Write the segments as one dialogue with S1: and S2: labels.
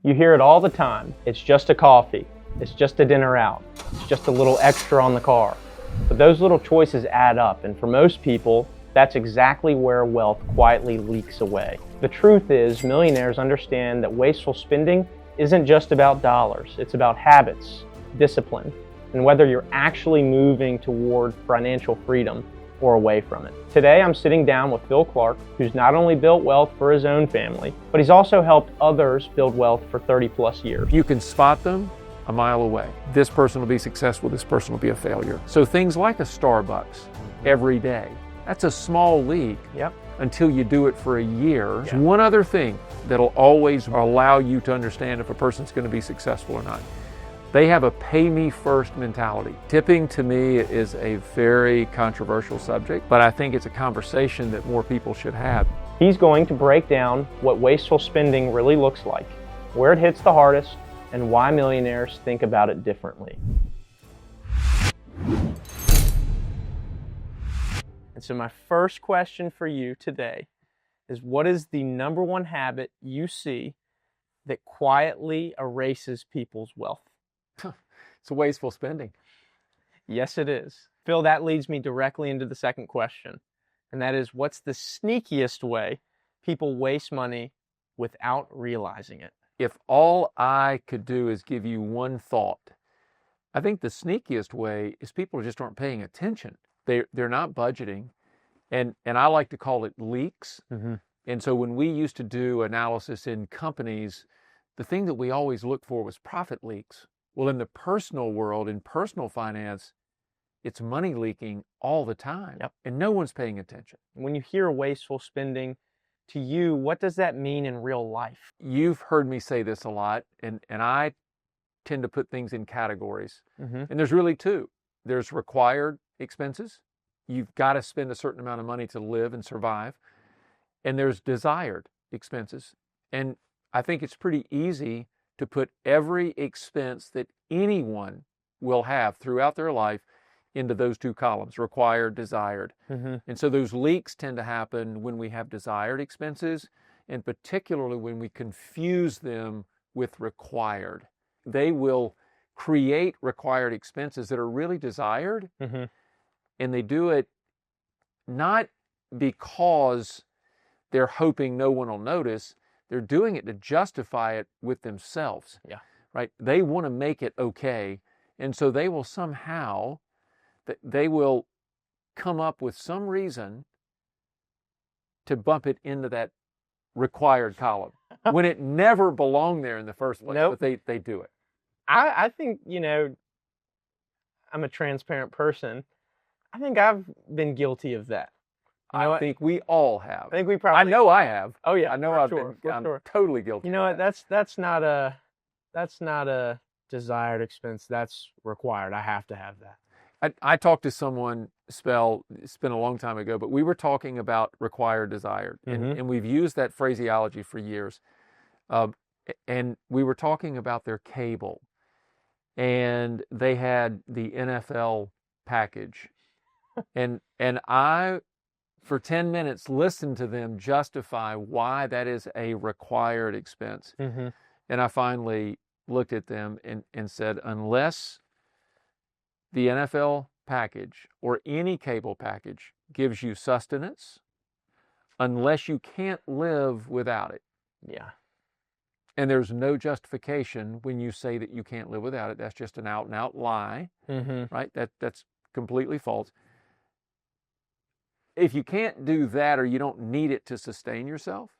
S1: You hear it all the time. It's just a coffee. It's just a dinner out. It's just a little extra on the car. But those little choices add up, and for most people, that's exactly where wealth quietly leaks away. The truth is, millionaires understand that wasteful spending isn't just about dollars. It's about habits, discipline, and whether you're actually moving toward financial freedom or away from it. Today, I'm sitting down with Phil Clark, who's not only built wealth for his own family, but he's also helped others build wealth for 30 plus years.
S2: You can spot them a mile away. This person will be successful, this person will be a failure. So things like a Starbucks every day, that's a small leak.
S1: Yep.
S2: Until you do it for a year.
S1: Yeah.
S2: One other thing that'll always allow you to understand if a person's going to be successful or not. They have a pay me first mentality. Tipping to me is a very controversial subject, but I think it's a conversation that more people should have.
S1: He's going to break down what wasteful spending really looks like, where it hits the hardest, and why millionaires think about it differently. And so my first question for you today is, what is the number one habit you see that quietly erases people's wealth?
S2: It's wasteful spending.
S1: Yes, it is. Phil, that leads me directly into the second question, and that is, what's the sneakiest way people waste money without realizing it?
S2: If all I could do is give you one thought, I think the sneakiest way is people just aren't paying attention. They're not budgeting, and I like to call it leaks.
S1: Mm-hmm.
S2: And so when we used to do analysis in companies, the thing that we always looked for was profit leaks. Well, in the personal world, in personal finance, it's money leaking all the time.
S1: Yep.
S2: And no one's paying attention.
S1: When you hear wasteful spending, to you, what does that mean in real life?
S2: You've heard me say this a lot, and I tend to put things in categories.
S1: Mm-hmm.
S2: And there's really two. There's required expenses. You've got to spend a certain amount of money to live and survive. And there's desired expenses. And I think it's pretty easy to put every expense that anyone will have throughout their life into those two columns, required, desired.
S1: Mm-hmm.
S2: And so those leaks tend to happen when we have desired expenses, and particularly when we confuse them with required. They will create required expenses that are really desired,
S1: Mm-hmm.
S2: and they do it not because they're hoping no one will notice. They're doing it to justify it with themselves.
S1: Yeah.
S2: Right? They want to make it okay, and so they will somehow, they will come up with some reason to bump it into that required column when it never belonged there in the first place.
S1: Nope.
S2: But they do it.
S1: I think, I'm a transparent person. I think I've been guilty of that.
S2: I think we all have.
S1: I think we probably.
S2: I know I have.
S1: Oh yeah.
S2: I know
S1: for
S2: I've
S1: sure,
S2: been.
S1: for
S2: I'm
S1: sure.
S2: totally guilty.
S1: You know what? That's not a desired expense. That's required. I have to have that.
S2: I talked to someone, Spell, it's been a long time ago, but we were talking about required, desired,
S1: Mm-hmm.
S2: and we've used that phraseology for years. And we were talking about their cable, and they had the NFL package, and I, for 10 minutes, listened to them justify why that is a required expense.
S1: Mm-hmm.
S2: And I finally looked at them and said, unless the NFL package or any cable package gives you sustenance, unless you can't live without it.
S1: Yeah.
S2: And there's no justification when you say that you can't live without it. That's just an out and out lie,
S1: Mm-hmm.
S2: right? That's completely false. If you can't do that or you don't need it to sustain yourself,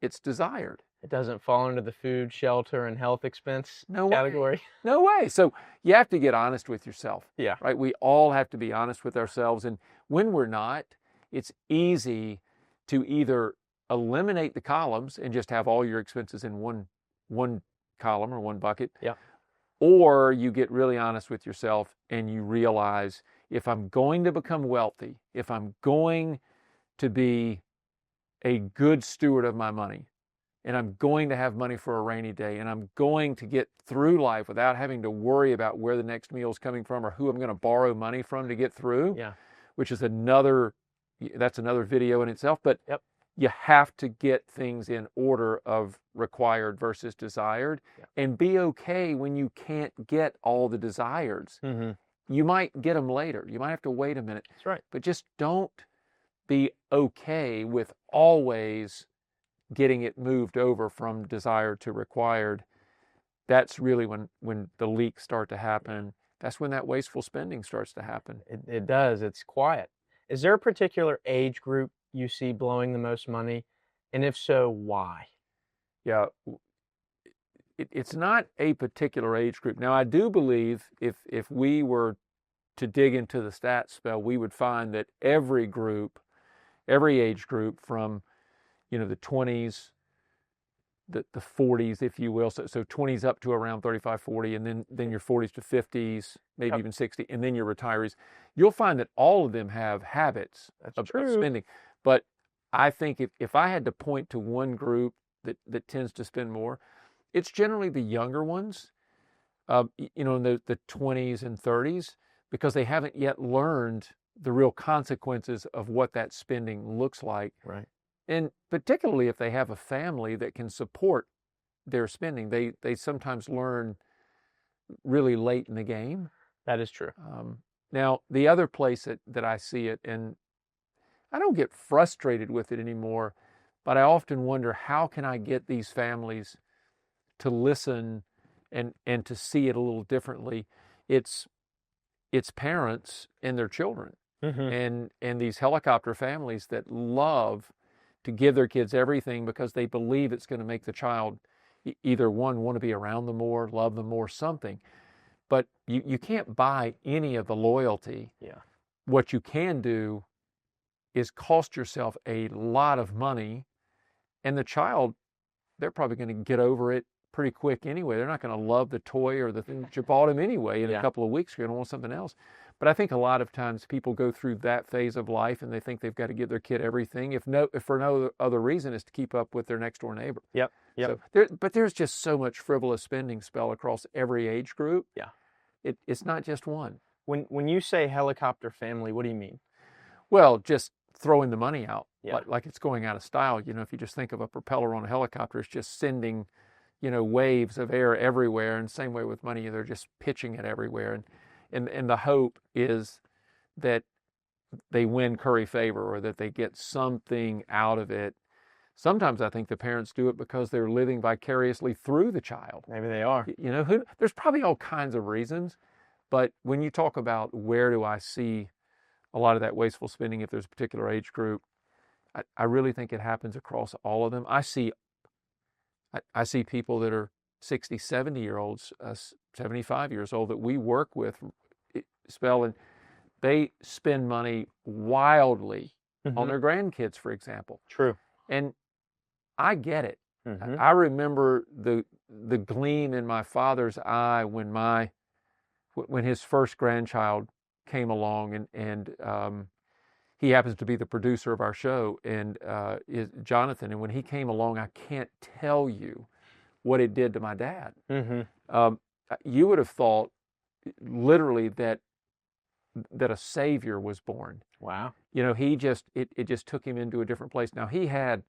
S2: it's desired.
S1: It doesn't fall into the food, shelter, and health expense category.
S2: Way. No way. So you have to get honest with yourself.
S1: Yeah.
S2: Right? We all have to be honest with ourselves. And when we're not, it's easy to either eliminate the columns and just have all your expenses in one column or one bucket.
S1: Yeah.
S2: Or you get really honest with yourself and you realize, if I'm going to become wealthy, if I'm going to be a good steward of my money, and I'm going to have money for a rainy day, and I'm going to get through life without having to worry about where the next meal is coming from or who I'm going to borrow money from to get through,
S1: Yeah.
S2: which is that's another video in itself. But
S1: Yep.
S2: you have to get things in order of required versus desired, and be okay when you can't get all the desireds.
S1: Mm-hmm.
S2: You might get them later. You might have to wait a minute.
S1: That's right.
S2: But just don't be okay with always getting it moved over from desired to required. That's really when the leaks start to happen. That's when that wasteful spending starts to happen.
S1: It does. It's quiet. Is there a particular age group you see blowing the most money? And if so, why?
S2: Yeah, it's not a particular age group. Now, I do believe if we were to dig into the stats, Spell, we would find that every age group from, the 20s, the 40s, if you will, so 20s up to around 35, 40, and then your 40s to 50s, maybe even 60, and then your retirees, you'll find that all of them have habits of spending. But I think if I had to point to one group that tends to spend more, it's generally the younger ones, in the 20s and 30s, because they haven't yet learned the real consequences of what that spending looks like.
S1: Right.
S2: And particularly if they have a family that can support their spending, they sometimes learn really late in the game.
S1: That is true.
S2: Now, the other place that I see it, and I don't get frustrated with it anymore, but I often wonder, how can I get these families to listen and to see it a little differently? It's parents and their children,
S1: Mm-hmm.
S2: and these helicopter families that love to give their kids everything because they believe it's going to make the child either want to be around them more, love them more, something. But you can't buy any of the loyalty.
S1: Yeah.
S2: What you can do is cost yourself a lot of money, and the child, they're probably going to get over it pretty quick anyway. They're not going to love the toy or the thing that you bought them anyway. In a couple of weeks, you're going to want something else. But I think a lot of times people go through that phase of life and they think they've got to give their kid everything, if for no other reason is to keep up with their next door neighbor.
S1: Yep.
S2: So but there's just so much frivolous spending, Spell, across every age group.
S1: Yeah.
S2: It's not just one.
S1: When you say helicopter family, what do you mean?
S2: Well, just throwing the money out,
S1: Yeah.
S2: like it's going out of style. If you just think of a propeller on a helicopter, it's just sending, waves of air everywhere. And same way with money, they're just pitching it everywhere. And the hope is that they win curry favor, or that they get something out of it. Sometimes I think the parents do it because they're living vicariously through the child.
S1: Maybe they are.
S2: There's probably all kinds of reasons. But when you talk about where do I see a lot of that wasteful spending, if there's a particular age group, I really think it happens across all of them. I see people that are 60, 70-year-olds, 75 years old that we work with, Spell, and they spend money wildly on their grandkids, for example.
S1: True.
S2: And I get it. I remember the gleam in my father's eye when his first grandchild came along, and he happens to be the producer of our show, and is Jonathan. And when he came along, I can't tell you what it did to my dad. You would have thought literally that a savior was born.
S1: Wow.
S2: He just it just took him into a different place. Now he had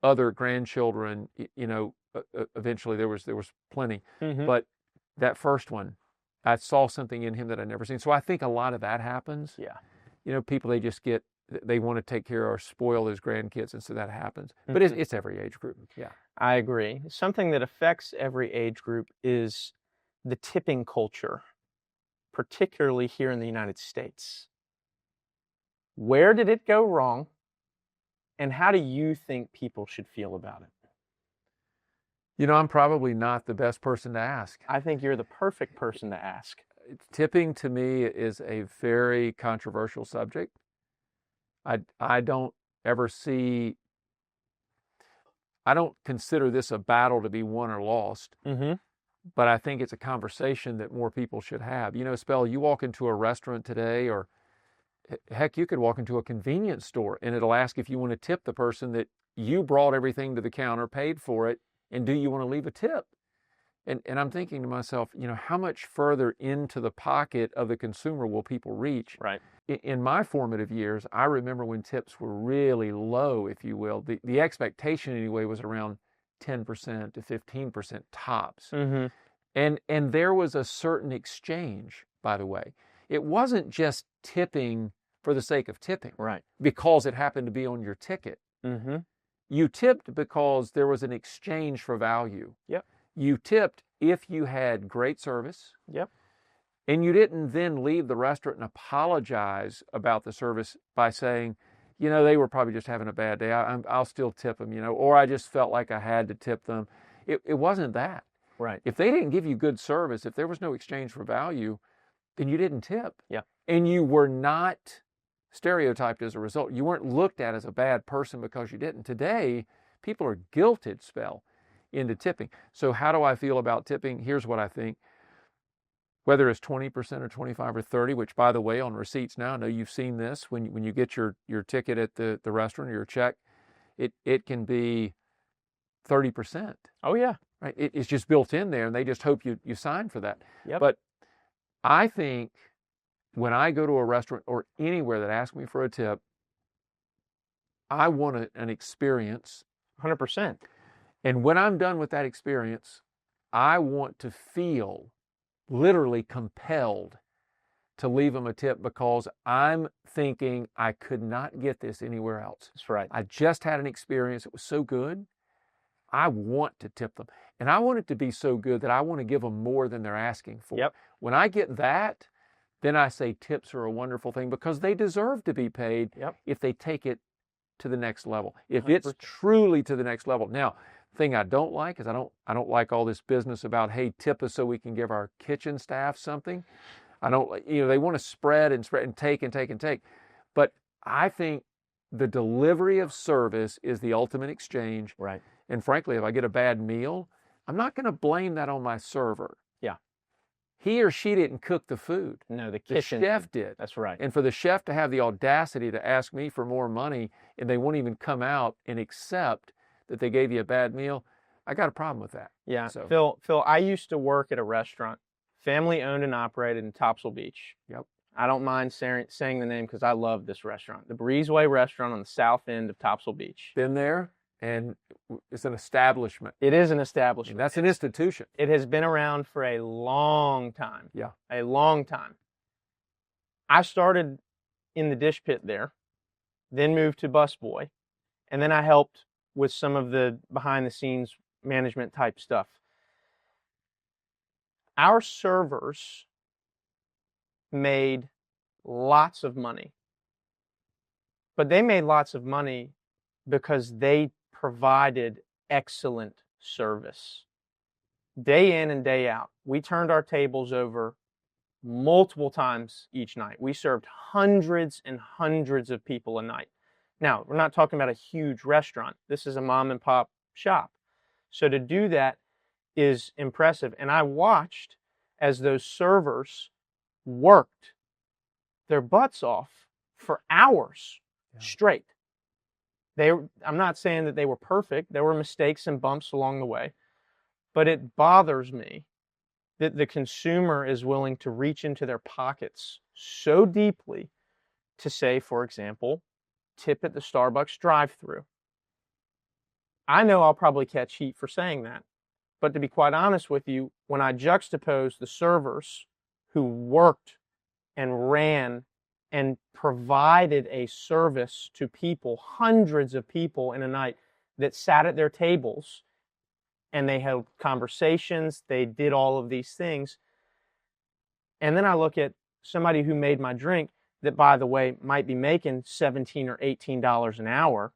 S2: other grandchildren. Eventually there was plenty, but that first one, I saw something in him that I'd never seen. So I think a lot of that happens.
S1: Yeah.
S2: People, they want to take care or spoil his grandkids, and so that happens. But it's every age group. Yeah.
S1: I agree. Something that affects every age group is the tipping culture, particularly here in the United States. Where did it go wrong? And how do you think people should feel about it?
S2: I'm probably not the best person to ask.
S1: I think you're the perfect person to ask.
S2: Tipping to me is a very controversial subject. I don't consider this a battle to be won or lost. But I think it's a conversation that more people should have. Spell, you walk into a restaurant today, or heck, you could walk into a convenience store and it'll ask if you want to tip the person that you brought everything to the counter, paid for it, and do you want to leave a tip? And I'm thinking to myself, how much further into the pocket of the consumer will people reach?
S1: Right.
S2: In my formative years, I remember when tips were really low, if you will. The expectation anyway was around 10% to 15% tops.
S1: Mm-hmm.
S2: And there was a certain exchange, by the way. It wasn't just tipping for the sake of tipping.
S1: Right.
S2: Because it happened to be on your ticket.
S1: Mm-hmm.
S2: You tipped because there was an exchange for value.
S1: Yep.
S2: You tipped if you had great service.
S1: Yep.
S2: And you didn't then leave the restaurant and apologize about the service by saying, they were probably just having a bad day. I'll still tip them, or I just felt like I had to tip them. It wasn't that.
S1: Right.
S2: If they didn't give you good service, if there was no exchange for value, then you didn't tip.
S1: Yeah.
S2: And you were not stereotyped as a result. You weren't looked at as a bad person because you didn't. Today, people are guilted, Spell, into tipping. So how do I feel about tipping? Here's what I think. Whether it's 20% or 25 or 30, which by the way, on receipts now, I know you've seen this, when you get your ticket at the restaurant or your check, it can be 30%.
S1: Oh yeah.
S2: Right? It's just built in there and they just hope you sign for that.
S1: Yep.
S2: But I think when I go to a restaurant or anywhere that asks me for a tip, I want an experience.
S1: 100%.
S2: And when I'm done with that experience, I want to feel literally compelled to leave them a tip because I'm thinking I could not get this anywhere else.
S1: That's right.
S2: I just had an experience. It was so good. I want to tip them. And I want it to be so good that I want to give them more than they're asking for.
S1: Yep.
S2: When I get that, then I say tips are a wonderful thing because they deserve to be paid.
S1: Yep.
S2: If they take it to the next level. If
S1: 100%.
S2: it's truly to the next level. Now, the thing I don't like is I don't like all this business about, hey, tip us so we can give our kitchen staff something. I don't, they want to spread and take and take and take. But I think the delivery of service is the ultimate exchange.
S1: Right.
S2: And frankly, if I get a bad meal, I'm not going to blame that on my server.
S1: Yeah.
S2: He or she didn't cook the food.
S1: No, the
S2: The
S1: kitchen.
S2: chef did.
S1: That's right.
S2: And for the chef to have the audacity to ask me for more money and they won't even come out and accept that they gave you a bad meal, I got a problem with that.
S1: Yeah.
S2: So.
S1: Phil, I used to work at a restaurant, family owned and operated in Topsail Beach.
S2: Yep.
S1: I don't mind saying the name because I love this restaurant. The Breezeway Restaurant on the south end of Topsail Beach.
S2: Been there, and it's an establishment.
S1: It is an establishment.
S2: That's an institution.
S1: It has been around for a long time.
S2: Yeah.
S1: A long time. I started in the dish pit there, then moved to busboy, and then I helped with some of the behind the scenes management type stuff. Our servers made lots of money, but they made lots of money because they provided excellent service. Day in and day out, we turned our tables over multiple times each night. We served hundreds and hundreds of people a night. Now, we're not talking about a huge restaurant. This is a mom and pop shop. So to do that is impressive. And I watched as those servers worked their butts off for hours straight. I'm not saying that they were perfect. There were mistakes and bumps along the way. But it bothers me that the consumer is willing to reach into their pockets so deeply to say, for example, tip at the Starbucks drive-thru. I know I'll probably catch heat for saying that. But to be quite honest with you, when I juxtapose the servers who worked and ran and provided a service to people, hundreds of people in a night that sat at their tables and they held conversations, they did all of these things. And then I look at somebody who made my drink that, by the way, might be making $17 or $18 an hour,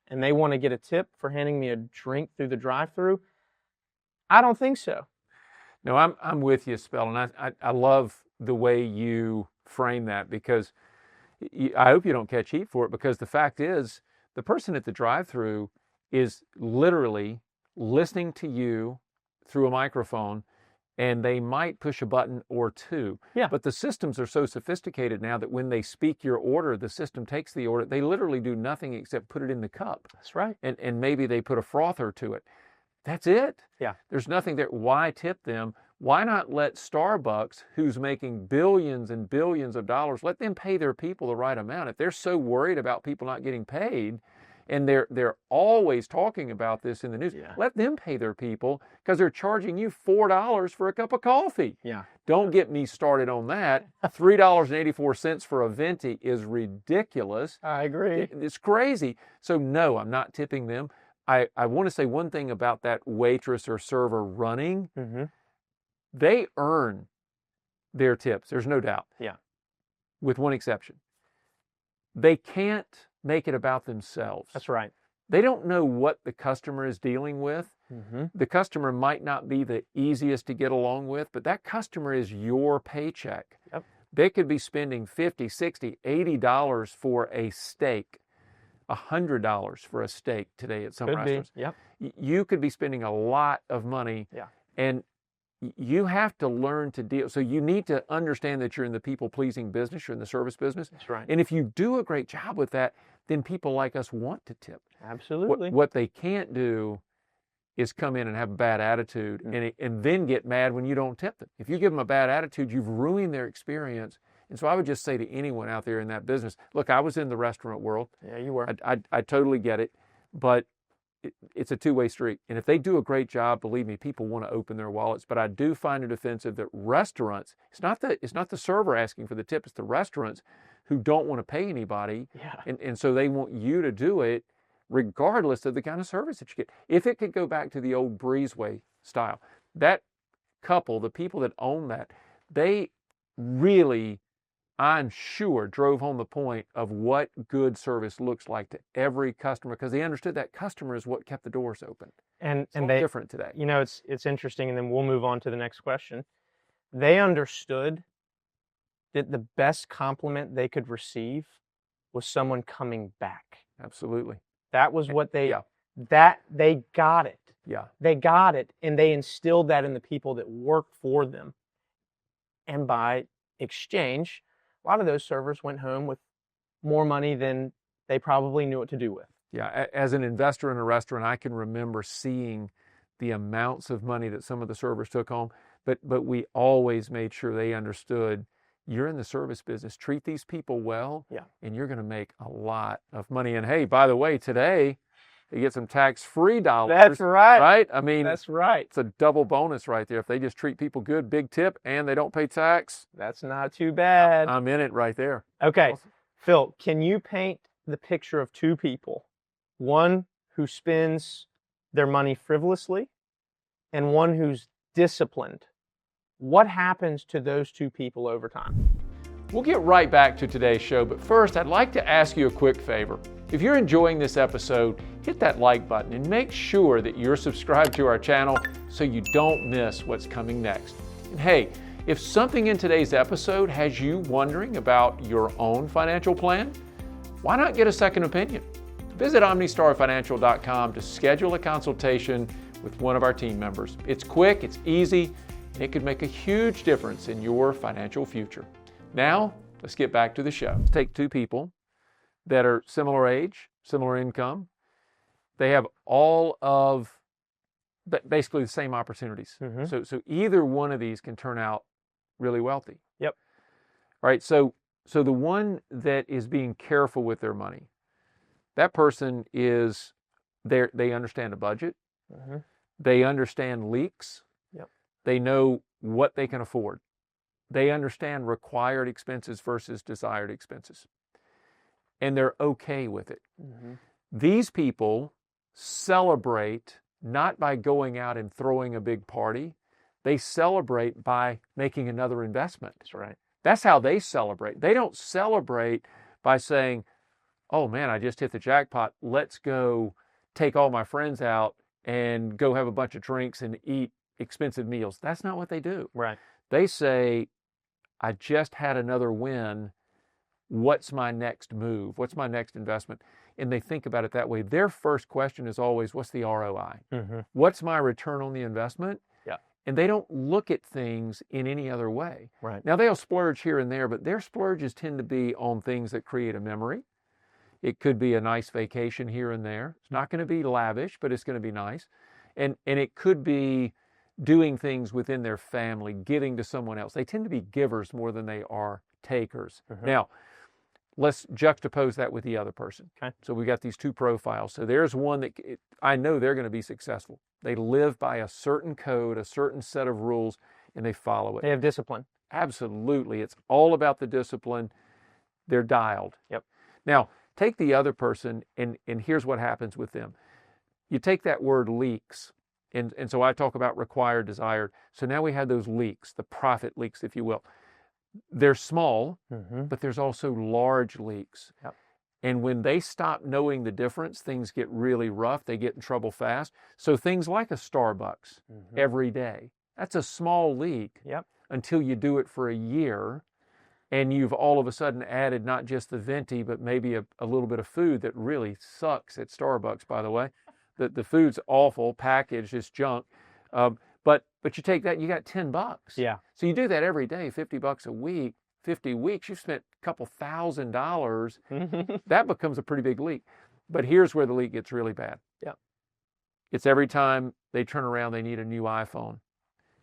S1: and they want to get a tip for handing me a drink through the drive-thru. I don't think so.
S2: No, I'm with you, Spell, and I love the way you frame that because I hope you don't catch heat for it, because the fact is the person at the drive-thru is literally listening to you through a microphone, and they might push a button or two.
S1: Yeah.
S2: But the systems are so sophisticated now that when they speak your order, the system takes the order. They literally do nothing except put it in the cup.
S1: That's right.
S2: And maybe they put a frother to it. That's it.
S1: Yeah.
S2: There's nothing there. Why tip them? Why not let Starbucks, who's making billions and billions of dollars, let them pay their people the right amount? If they're so worried about people not getting paid, and they're always talking about this in the news, let them pay their people, because they're charging you $4 for a cup of coffee.
S1: Yeah.
S2: Don't get me started on that. $3.84 for a venti is ridiculous.
S1: I agree.
S2: It's crazy. So no, I'm not tipping them. I want to say one thing about that waitress or server running.
S1: Mm-hmm.
S2: They earn their tips, there's no doubt.
S1: Yeah.
S2: With one exception. They can't make it about themselves.
S1: That's right.
S2: They don't know what the customer is dealing with.
S1: Mm-hmm.
S2: The customer might not be the easiest to get along with, but that customer is your paycheck.
S1: Yep.
S2: They could be spending $50, $60, $80 for a steak, $100 for a steak today at some restaurants.
S1: Yep.
S2: You could be spending a lot of money.
S1: Yeah.
S2: And you have to learn to deal. So you need to understand that you're in the people-pleasing business, you're in the service business.
S1: That's right.
S2: And if you do a great job with that, then people like us want to tip.
S1: Absolutely.
S2: What they can't do is come in and have a bad attitude and then get mad when you don't tip them. If you give them a bad attitude, you've ruined their experience. And so I would just say to anyone out there in that business, look, I was in the restaurant world.
S1: Yeah, you were.
S2: I totally get it. But it's a two-way street. And if they do a great job, believe me, people want to open their wallets. But I do find it offensive that restaurants, it's not the server asking for the tip, it's the restaurants who don't want to pay anybody.
S1: Yeah.
S2: And so they want you to do it regardless of the kind of service that you get. If it could go back to the old breezeway style, that couple, the people that own that, they really, I'm sure, drove home the point of what good service looks like to every customer, because they understood that customer is what kept the doors open.
S1: And
S2: It's
S1: they
S2: different today.
S1: You know, it's interesting, and then we'll move on to the next question. They understood that the best compliment they could receive was someone coming back.
S2: Absolutely.
S1: That was what they
S2: Yeah.
S1: that they got it.
S2: Yeah.
S1: They got it, and they instilled that in the people that work for them. And by exchange, a lot of those servers went home with more money than they probably knew what to do with.
S2: Yeah, as an investor in a restaurant, I can remember seeing the amounts of money that some of the servers took home, but we always made sure they understood, you're in the service business, treat these people well, and you're going to make a lot of money. And hey, by the way, today, you get some tax-free dollars.
S1: That's right.
S2: Right? I mean,
S1: that's right.
S2: It's a double bonus right there. If they just treat people good, big tip, and they don't pay tax,
S1: that's not too bad.
S2: I'm in it right there.
S1: Okay.
S2: Awesome.
S1: Phil, can you paint the picture of two people? One who spends their money frivolously and one who's disciplined. What happens to those two people over time?
S2: We'll get right back to today's show, but first I'd like to ask you a quick favor. If you're enjoying this episode, hit that like button and make sure that you're subscribed to our channel so you don't miss what's coming next. And hey, if something in today's episode has you wondering about your own financial plan, why not get a second opinion? Visit OmniStarFinancial.com to schedule a consultation with one of our team members. It's quick, it's easy, and it could make a huge difference in your financial future. Now, let's get back to the show. Take two people that are similar age, similar income. They have all of basically the same opportunities.
S1: Mm-hmm.
S2: So either one of these can turn out really wealthy.
S1: Yep.
S2: All right, so the one that is being careful with their money, that person is, they understand a budget.
S1: Mm-hmm.
S2: They understand leaks.
S1: Yep.
S2: They know what they can afford. They understand required expenses versus desired expenses. And they're okay with it.
S1: Mm-hmm.
S2: These people celebrate not by going out and throwing a big party. They celebrate by making another investment.
S1: That's right.
S2: That's how they celebrate. They don't celebrate by saying, oh man, I just hit the jackpot. Let's go take all my friends out and go have a bunch of drinks and eat expensive meals. That's not what they do.
S1: Right.
S2: They say, I just had another win. What's my next move? What's my next investment? And they think about it that way. Their first question is always, what's the ROI?
S1: Mm-hmm.
S2: What's my return on the investment?
S1: Yeah.
S2: And they don't look at things in any other way.
S1: Right.
S2: Now, they'll splurge here and there, but their splurges tend to be on things that create a memory. It could be a nice vacation here and there. It's not going to be lavish, but it's going to be nice. And it could be doing things within their family, giving to someone else. They tend to be givers more than they are takers. Now, let's juxtapose that with the other person.
S1: Okay.
S2: So we got these two profiles. So there's one that I know they're going to be successful. They live by a certain code, a certain set of rules, and they follow it.
S1: They have discipline.
S2: Absolutely. It's all about the discipline. They're dialed.
S1: Yep.
S2: Now, take the other person, and here's what happens with them. You take that word leaks, and so I talk about required, desired. So now we have those leaks, the profit leaks, if you will. They're small, but there's also large leaks.
S1: Yep.
S2: And when they stop knowing the difference, things get really rough. They get in trouble fast. So things like a Starbucks every day, that's a small leak until you do it for a year. And you've all of a sudden added not just the venti, but maybe a little bit of food that really sucks at Starbucks, by the way. The food's awful, packaged, it's junk. But you take that, you got $10.
S1: Yeah.
S2: So you do that every day, $50 a week, 50 weeks, you've spent a couple $1,000. That becomes a pretty big leak. But here's where the leak gets really bad.
S1: Yeah.
S2: It's every time they turn around, they need a new iPhone.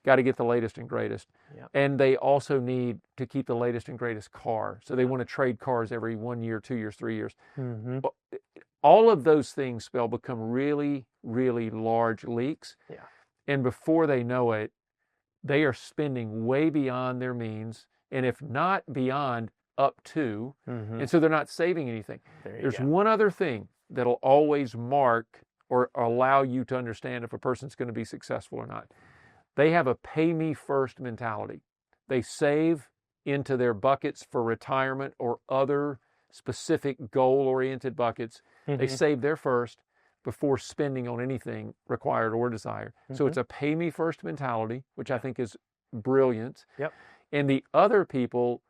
S2: Got to get the latest and greatest.
S1: Yep.
S2: And they also need to keep the latest and greatest car. So they want to trade cars every 1 year, 2 years, 3 years. But all of those things become really, really large leaks.
S1: Yeah.
S2: And before they know it, they are spending way beyond their means. And if not beyond, up to. And so they're not saving anything. There's one other thing that'll always mark or allow you to understand if a person's going to be successful or not. They have a pay me first mentality. They save into their buckets for retirement or other specific goal-oriented buckets. They save there first before spending on anything required or desired. So it's a pay me first mentality, which I think is brilliant.
S1: Yep.
S2: And the other people,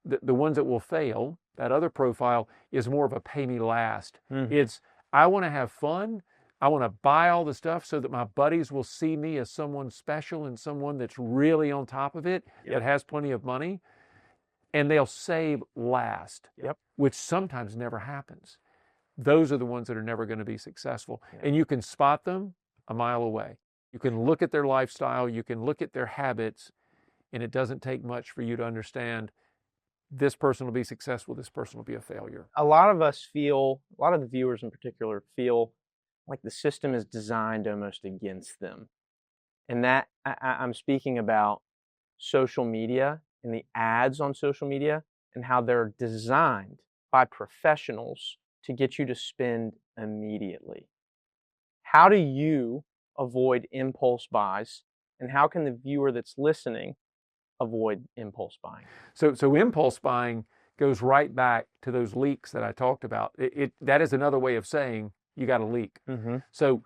S2: the ones that will fail, that other profile is more of a pay me last. It's, I want to have fun. I want to buy all the stuff so that my buddies will see me as someone special and someone that's really on top of it, that has plenty of money. And they'll save last, which sometimes never happens. Those are the ones that are never going to be successful. And you can spot them a mile away. You can look at their lifestyle, you can look at their habits, and it doesn't take much for you to understand this person will be successful, this person will be a failure.
S1: A lot of us feel, a lot of the viewers in particular feel like the system is designed almost against them. And that, I'm speaking about social media and the ads on social media and how they're designed by professionals to get you to spend immediately. How do you avoid impulse buys, and how can the viewer that's listening avoid impulse buying?
S2: So impulse buying goes right back to those leaks that I talked about. That is another way of saying you got a leak. So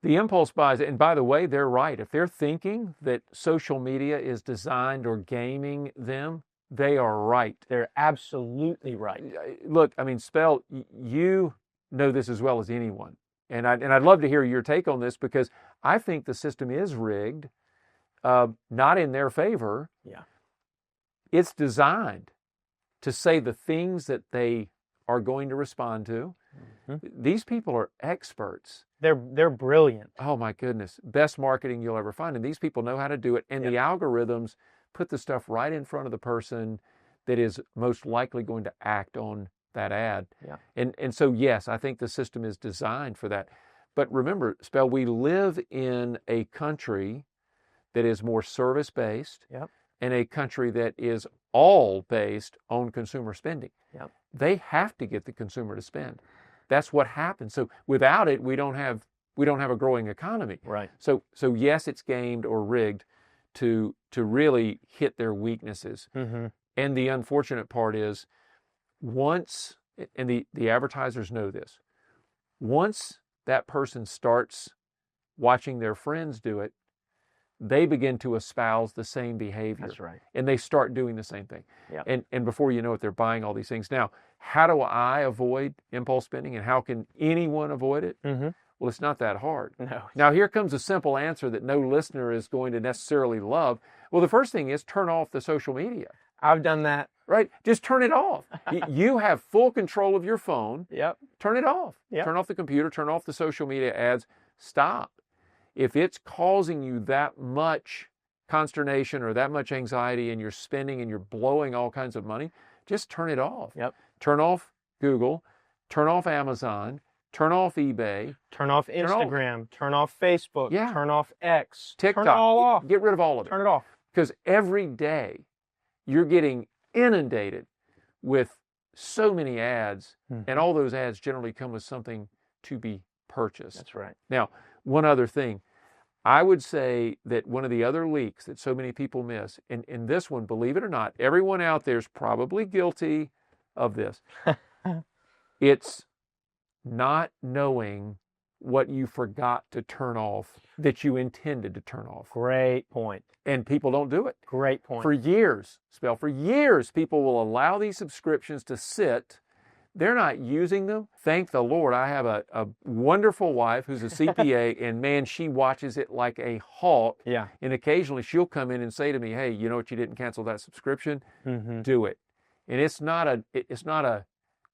S2: the impulse buys, and by the way, they're right. If they're thinking that social media is designed or gaming them, they are right.
S1: They're absolutely right.
S2: Look, I mean, Spell, you know this as well as anyone. And I'd love to hear your take on this, because I think the system is rigged, not in their favor.
S1: Yeah.
S2: It's designed to say the things that they are going to respond to. These people are experts.
S1: They're brilliant.
S2: Oh my goodness. Best marketing you'll ever find. And these people know how to do it. And the algorithms put the stuff right in front of the person that is most likely going to act on that ad.
S1: Yeah.
S2: And so, yes, I think the system is designed for that. But remember, Spell, we live in a country that is more service-based, and a country that is all based on consumer spending. They have to get the consumer to spend. That's what happens. So without it, we don't have a growing economy.
S1: Right.
S2: So yes, it's gamed or rigged to really hit their weaknesses. And the unfortunate part is, once, and the advertisers know this, once that person starts watching their friends do it, they begin to espouse the same behavior.
S1: That's right.
S2: And they start doing the same thing. And before you know it, they're buying all these things. Now, how do I avoid impulse spending, and how can anyone avoid it? Well, it's not that hard.
S1: No.
S2: Now, here comes a simple answer that no listener is going to necessarily love. Well, the first thing is turn off the social media.
S1: I've done that.
S2: Right? Just turn it off. You have full control of your phone.
S1: Yep.
S2: Turn it off.
S1: Yep.
S2: Turn off the computer, turn off the social media ads. Stop. If it's causing you that much consternation or that much anxiety and you're spending and you're blowing all kinds of money, just turn it off.
S1: Yep.
S2: Turn off Google, turn off Amazon, turn off eBay,
S1: Turn off Instagram, turn off Facebook,
S2: Yeah.
S1: turn off X,
S2: TikTok.
S1: turn it all off.
S2: Get rid of all of it.
S1: Turn it off.
S2: Because every day you're getting inundated with so many ads, and all those ads generally come with something to be purchased.
S1: That's right.
S2: Now, one other thing. I would say that one of the other leaks that so many people miss, and this one, believe it or not, everyone out there is probably guilty of this. It's not knowing what you forgot to turn off that you intended to turn off.
S1: Great point.
S2: And people don't do it.
S1: Great point.
S2: For years, people will allow these subscriptions to sit. They're not using them. Thank the Lord. I have a wonderful wife who's a CPA, and man, she watches it like a hawk.
S1: Yeah.
S2: And occasionally she'll come in and say to me, hey, you know what, you didn't cancel that subscription? Do it. And it's not a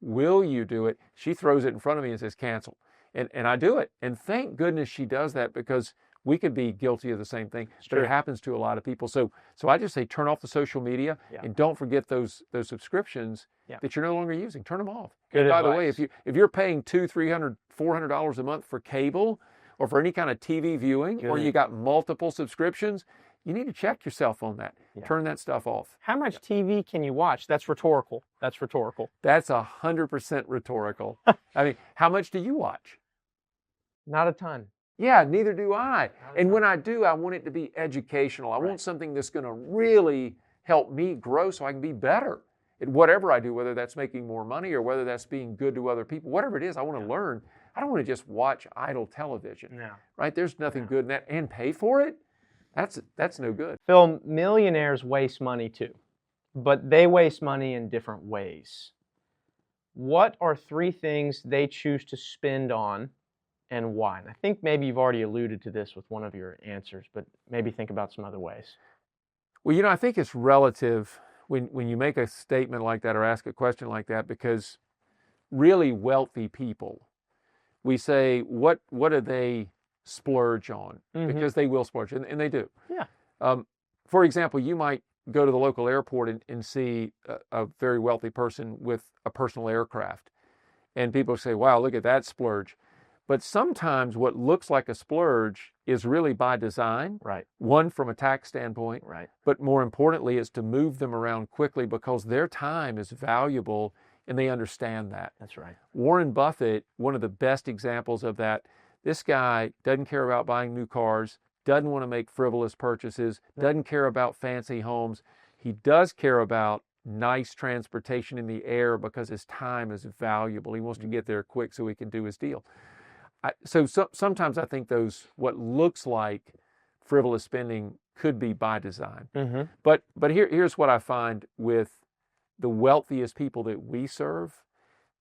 S2: will you do it? She throws it in front of me and says cancel. And I do it. And thank goodness she does that, because we could be guilty of the same thing. But it happens to a lot of people. So I just say turn off the social media, and don't forget those subscriptions that you're no longer using. Turn them off.
S1: Good
S2: and by
S1: advice.
S2: the way, if you're paying $200, $300, $400 a month for cable or for any kind of TV viewing, or you got multiple subscriptions, you need to check yourself on that. Turn that stuff off.
S1: How much TV can you watch? That's rhetorical. That's
S2: 100% rhetorical. I mean, how much do you watch?
S1: Not a ton.
S2: Yeah, neither do I. And when I do, I want it to be educational. I want something that's going to really help me grow so I can be better at whatever I do, whether that's making more money or whether that's being good to other people. Whatever it is, I want to learn. I don't want to just watch idle television.
S1: No.
S2: Right? There's nothing good in that. And pay for it? That's no good.
S1: Phil, millionaires waste money too, but they waste money in different ways. What are 3 things they choose to spend on, and why? And I think maybe you've already alluded to this with one of your answers, but maybe think about some other ways.
S2: Well, I think it's relative when you make a statement like that or ask a question like that, because really wealthy people, we say, what do they splurge on? Because they will splurge, and they do.
S1: Yeah.
S2: For example, you might go to the local airport and see a very wealthy person with a personal aircraft, and people say, wow, look at that splurge. But sometimes what looks like a splurge is really by design.
S1: Right.
S2: One, from a tax standpoint.
S1: Right.
S2: But more importantly, is to move them around quickly, because their time is valuable and they understand that.
S1: That's right.
S2: Warren Buffett, one of the best examples of that. This guy doesn't care about buying new cars, doesn't want to make frivolous purchases, doesn't care about fancy homes. He does care about nice transportation in the air because his time is valuable. He wants to get there quick so he can do his deal. So sometimes I think what looks like frivolous spending could be by design. But here's what I find with the wealthiest people that we serve.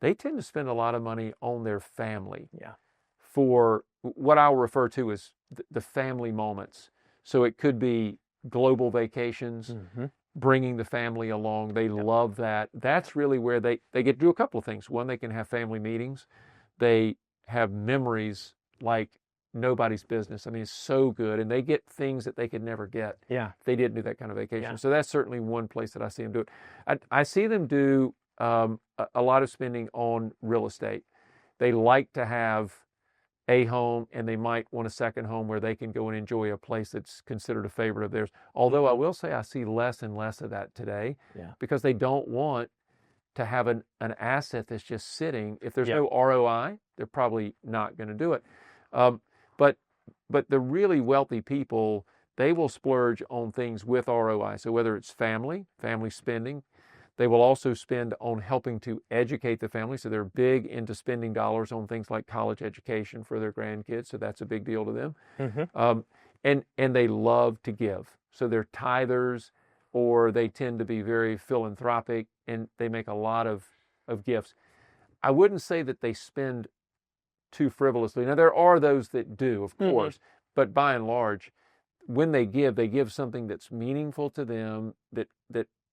S2: They tend to spend a lot of money on their family.
S1: Yeah.
S2: For what I'll refer to as the family moments. So it could be global vacations, bringing the family along. They love that. That's really where they get to do a couple of things. One, they can have family meetings. They have memories like nobody's business. I mean, it's so good. And they get things that they could never get if they didn't do that kind of vacation.
S1: Yeah.
S2: So that's certainly one place that I see them do it. I see them do a lot of spending on real estate. They like to have a home, and they might want a second home where they can go and enjoy a place that's considered a favorite of theirs. Although I will say I see less and less of that today, because they don't want to have an asset that's just sitting. If there's no ROI, they're probably not going to do it. But the really wealthy people, they will splurge on things with ROI. So whether it's family spending, they will also spend on helping to educate the family. So they're big into spending dollars on things like college education for their grandkids. So that's a big deal to them. And they love to give. So they're tithers, or they tend to be very philanthropic, and they make a lot of gifts. I wouldn't say that they spend too frivolously. Now, there are those that do, of course, but by and large, when they give something that's meaningful to them, that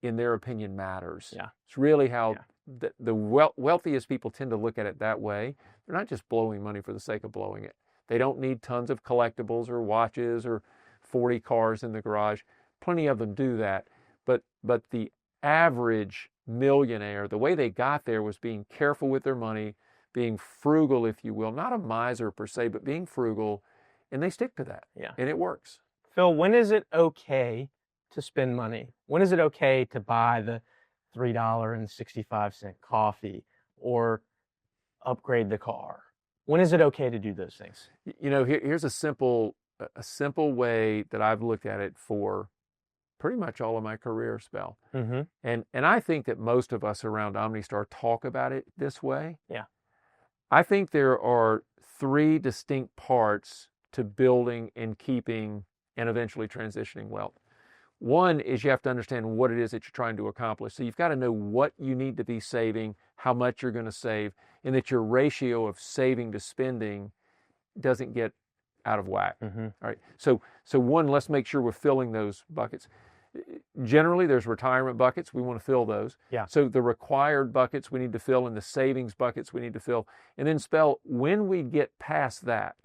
S2: in their opinion matters.
S1: Yeah.
S2: It's really how the wealthiest people tend to look at it that way. They're not just blowing money for the sake of blowing it. They don't need tons of collectibles or watches or 40 cars in the garage. Plenty of them do that. But the average millionaire, the way they got there was being careful with their money, being frugal, if you will, not a miser per se, but being frugal, and they stick to that.
S1: Yeah.
S2: And it works.
S1: Phil, when is it okay to spend money? When is it okay to buy the $3.65 coffee or upgrade the car? When is it okay to do those things?
S2: You know, here's a simple way that I've looked at it for pretty much all of my career, Spell.
S1: Mm-hmm.
S2: And I think that most of us around OmniStar talk about it this way.
S1: Yeah.
S2: I think there are 3 distinct parts to building and keeping and eventually transitioning wealth. One is you have to understand what it is that you're trying to accomplish. So you've got to know what you need to be saving, how much you're going to save, and that your ratio of saving to spending doesn't get out of whack.
S1: Mm-hmm.
S2: All right. So one, let's make sure we're filling those buckets. Generally, there's retirement buckets. We want to fill those.
S1: Yeah.
S2: So the required buckets we need to fill and the savings buckets we need to fill. And then Spell, when we get past that,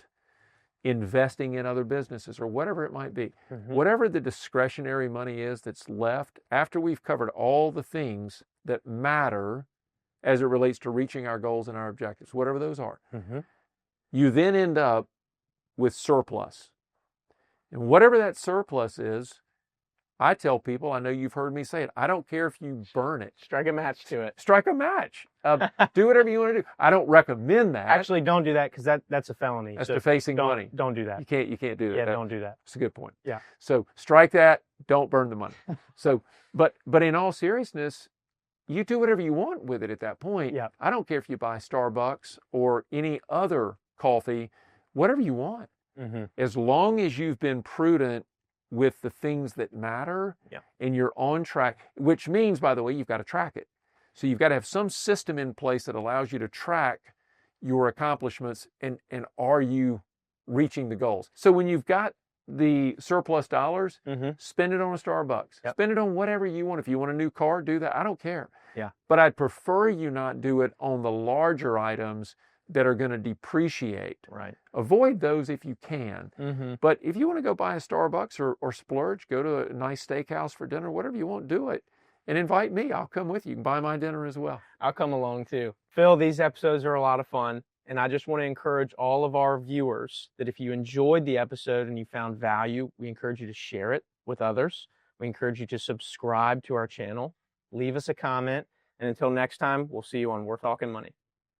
S2: investing in other businesses or whatever it might be, whatever the discretionary money is that's left after we've covered all the things that matter as it relates to reaching our goals and our objectives, whatever those are, you then end up with surplus. And whatever that surplus is, I tell people, I know you've heard me say it, I don't care if you burn it.
S1: Strike a match to it.
S2: Strike a match. Do whatever you want to do. I don't recommend that.
S1: Actually, don't do that because that's a felony.
S2: That's defacing money.
S1: Don't do that.
S2: You can't do that.
S1: Yeah, don't do that.
S2: That's a good point.
S1: Yeah.
S2: So strike that. Don't burn the money. But in all seriousness, you do whatever you want with it at that point.
S1: Yeah.
S2: I don't care if you buy Starbucks or any other coffee, whatever you want. As long as you've been prudent with the things that matter and you're on track, which means, by the way, you've got to track it. So you've got to have some system in place that allows you to track your accomplishments and are you reaching the goals. So when you've got the surplus dollars, spend it on a Starbucks.
S1: Yep.
S2: Spend it on whatever you want. If you want a new car, do that. I don't care.
S1: Yeah.
S2: But I'd prefer you not do it on the larger items that are going to depreciate.
S1: Right.
S2: Avoid those if you can. But if you want to go buy a Starbucks or splurge, go to a nice steakhouse for dinner, whatever you want, do it. And invite me. I'll come with you. You can buy my dinner as well.
S1: I'll come along too. Phil, these episodes are a lot of fun. And I just want to encourage all of our viewers that if you enjoyed the episode and you found value, we encourage you to share it with others. We encourage you to subscribe to our channel, leave us a comment. And until next time, we'll see you on We're Talking Money.